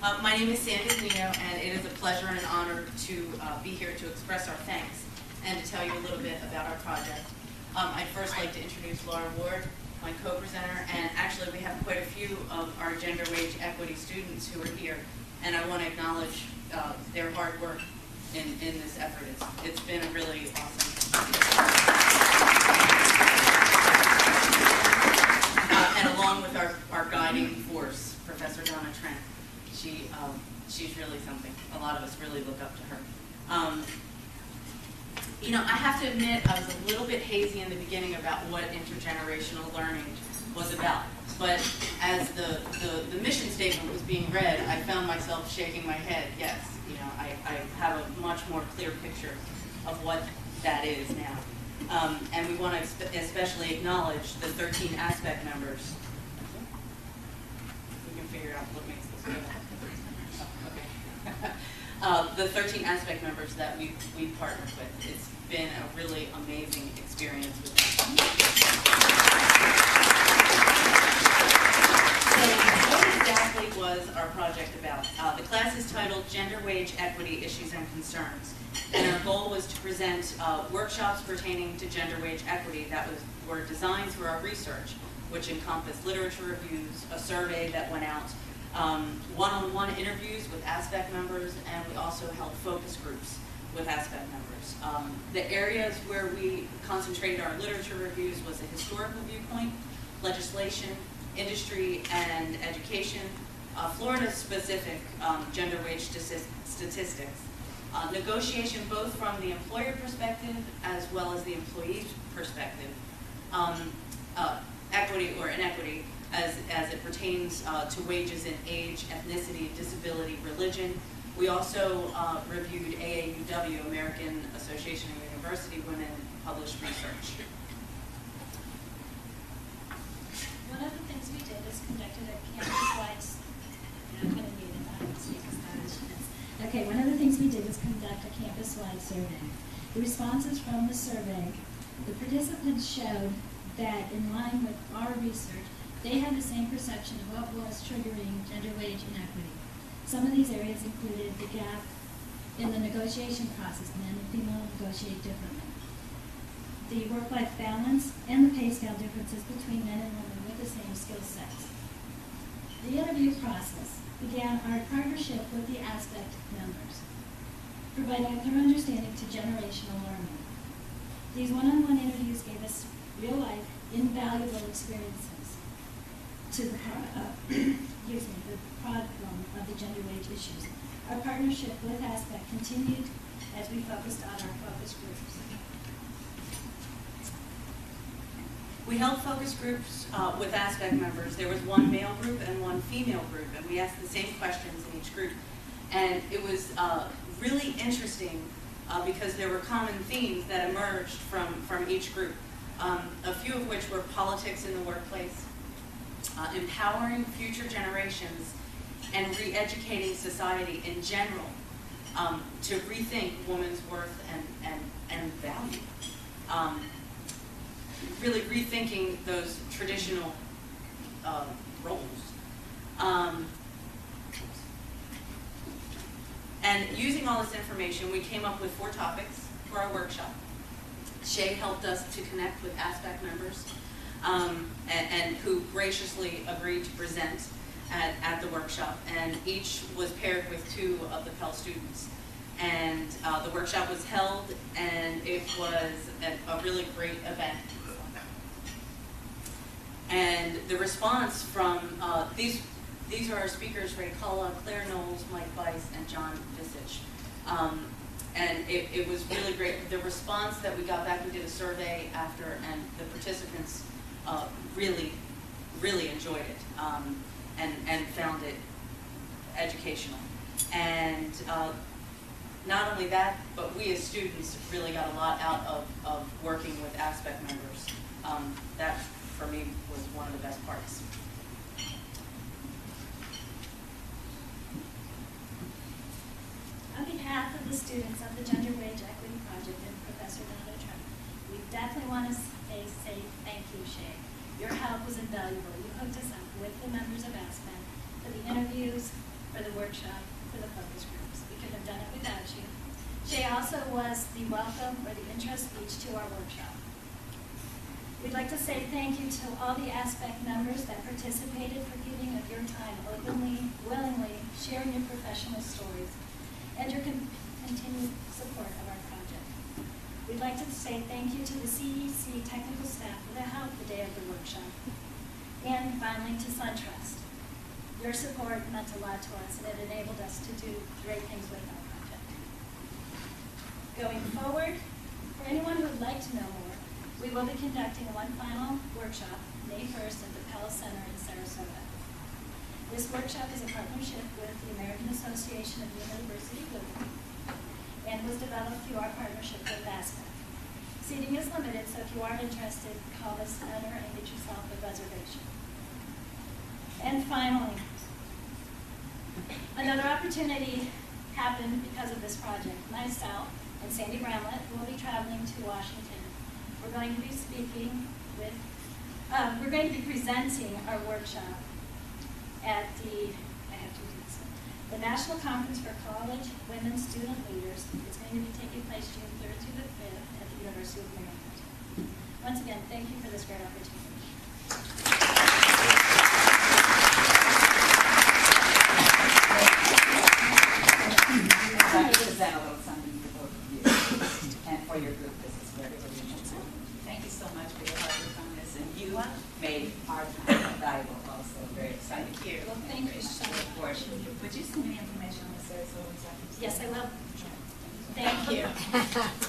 My name is Sandy Lino, and it is a pleasure and an honor to be here to express our thanks and to tell you a little bit about our project. I'd first like to introduce Laura Ward, my co-presenter, and actually we have quite a few of our gender wage equity students who are here, and I want to acknowledge their hard work in this effort. It's been really awesome. And along with our guiding force, Professor Donna Trent. She's really something. A lot of us really look up to her. You know, I have to admit I was a little bit hazy in the beginning about what intergenerational learning was about. But as the mission statement was being read, I found myself shaking my head. Yes, you know, I have a much more clear picture of what that is now. And we want to especially acknowledge the 13 ASPEC members. We can figure out what makes this go. The 13 ASPEC members that we partnered with. It's been a really amazing experience with them. So what exactly was our project about? The class is titled Gender Wage Equity Issues and Concerns. And our goal was to present workshops pertaining to gender wage equity that were designed through our research, which encompassed literature reviews, a survey that went out, one-on-one interviews with ASPEC members, and we also held focus groups with ASPEC members. The areas where we concentrated our literature reviews was a historical viewpoint, legislation, industry, and education, Florida-specific gender wage statistics, negotiation both from the employer perspective as well as the employee perspective, equity or inequity as it pertains to wages in age, ethnicity, disability, religion. We also reviewed AAUW, American Association of University Women, published research. One of the things we did is conducted a campus-wide, I'm going to need it, I don't speak Spanish. Okay, one of the things we did was conduct a campus-wide survey. The responses from the survey, the participants showed that in line with our research, they had the same perception of what was triggering gender wage inequity. Some of these areas included the gap in the negotiation process. Men and female negotiate differently. The work-life balance and the pay scale differences between men and women with the same skill sets. The interview process began our partnership with the ASPEC members, providing a thorough understanding to generational learning. These one-on-one interviews gave us real-life, invaluable experiences to the problem of the gender wage issues. Our partnership with ASPEC continued as we focused on our focus groups. We held focus groups with ASPEC members. There was one male group and one female group, and we asked the same questions in each group. And it was really interesting because there were common themes that emerged from each group, a few of which were politics in the workplace, empowering future generations, and re-educating society in general to rethink women's worth and value. Really rethinking those traditional roles. And using all this information, we came up with 4 topics for our workshop. Shay helped us to connect with ASPEC members and who graciously agreed to present at the workshop. And each was paired with 2 of the Pell students. And the workshop was held, and it was a really great event. And the response from these are our speakers: Ray Culla, Claire Knowles, Mike Weiss, and John Visich. And it was really great. The response that we got back, we did a survey after, and the participants really enjoyed it and found it educational. And not only that, but we as students really got a lot out of working with ASPEC members. That, for me, was one of the best parts. On behalf of the students of the Gender Wage Equity Project and Professor Donna Trent, we definitely want to say thank you, Shay. Your help was invaluable. You hooked us up with the members of ASPEC for the interviews, for the workshop, for the focus groups. We couldn't have done it without you. Shay also was the welcome or the intro speech to our workshop. We'd like to say thank you to all the ASPEC members that participated for giving of your time openly, willingly, sharing your professional stories, and your continued support of our project. We'd like to say thank you to the CEC technical staff for their help the day of the workshop. And finally, to SunTrust. Your support meant a lot to us, and it enabled us to do great things with our project. Going forward, for anyone who would like to know more, we will be conducting one final workshop May 1st at the Pella Center in Sarasota. This workshop is a partnership with the American Association of University Women and was developed through our partnership with ASPEC. Seating is limited, so if you are interested, call the center and get yourself a reservation. And finally, another opportunity happened because of this project. Myself and Sandy Bramlett will be traveling to Washington. We're going to be speaking with, we're going to be presenting our workshop at the, the National Conference for College Women Student Leaders. It's going to be taking place June 3rd through the 5th at the University of Maryland. Once again, thank you for this great opportunity. I'd like to present a little something for both of you and for your group. This is very, very interesting. Thank you so much for your hard work on this, and you made our time valuable also. Very exciting. Thank you. Well, thank you so much. Would you send me information on the Sarasota? Yes, I will. Thank you.